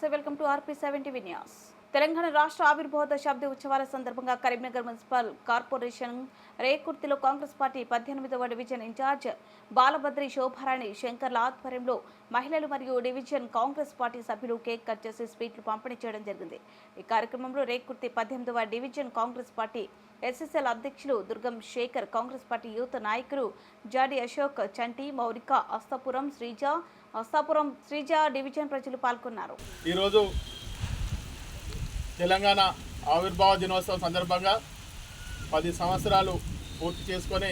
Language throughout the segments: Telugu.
నమస్తే, welcome to RP7 TV news. Telangana రాష్ట్ర ఆవిర్భావ దశాబ్ది ఉత్సవాల సందర్భంగా కరీంనగర్ మున్సిపల్ కార్పొరేషన్ రేకుర్తిలో కాంగ్రెస్ పార్టీ 18వ డివిజన్ ఇన్ఛార్జ్ బాలభద్రి శోభారాణి శంకర్ల ఆధ్వర్యంలో మహిళలు మరియు డివిజన్ కాంగ్రెస్ పార్టీ సభ్యులు కేక్ కట్ చేసి స్వీట్లు పంపిణీ చేయడం జరిగింది. ఈ కార్యక్రమంలో రేకుర్తి 18వ డివిజన్ కాంగ్రెస్ పార్టీ SSL అధ్యక్షులు దుర్గం శేఖర్, కాంగ్రెస్ పార్టీ యూత్ నాయకులు జాడి అశోక్, చంటి, మౌనిక, అస్తాపురం శ్రీజ డివిజన్ ప్రజలు పాల్గొన్నారు. ఈరోజు తెలంగాణ ఆవిర్భావ దినోత్సవం సందర్భంగా 10 సంవత్సరాలు పూర్తి చేసుకొని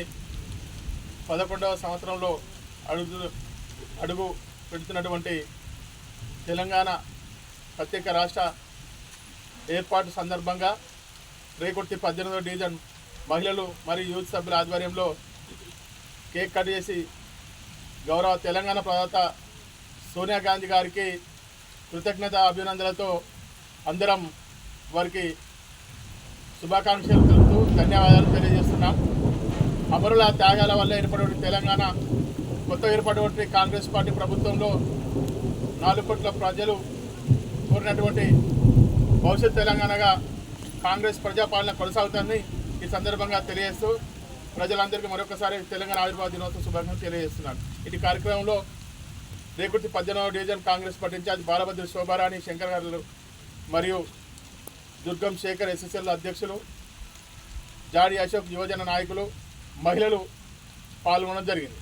11వ సంవత్సరంలో అడుగు పెడుతున్నటువంటి తెలంగాణ ప్రత్యేక రాష్ట్ర ఏర్పాటు సందర్భంగా రేకుర్తి 18వ డివిజన్ మహిళలు మరియు యూత్ సభ్యుల ఆధ్వర్యంలో కేక్ కట్ చేసి గౌరవ తెలంగాణ ప్రదాత సోనియా గాంధీ గారికి కృతజ్ఞత అభినందనలతో అందరం వారికి శుభాకాంక్షలు తెలుపుతూ ధన్యవాదాలు తెలియజేస్తున్నాం. అమరుల త్యాగాల వల్ల ఏర్పడిన తెలంగాణ కొత్త ఏర్పడినటువంటి కాంగ్రెస్ పార్టీ ప్రభుత్వంలో 4 కోట్ల ప్రజలు కోరినటువంటి భవిష్యత్ తెలంగాణగా కాంగ్రెస్ ప్రజాపాలన కొనసాగుతుందని ఈ సందర్భంగా తెలియజేస్తూ ప్రజలందరికీ మరొకసారి తెలంగాణ ఆవిర్భావ దినోత్సవ శుభాకాంక్షలు తెలియజేస్తున్నాను. ఇటు కార్యక్రమంలో రేకుర్తి 18వ division Congress party incharge Balabhadri Shobharani Shankar గారు మరియు దుర్గం శేఖర్ SSL అధ్యక్షులు, జాడి అశోక్ యువజన నాయకులు, మహిళలు పాల్గొనడం జరిగింది.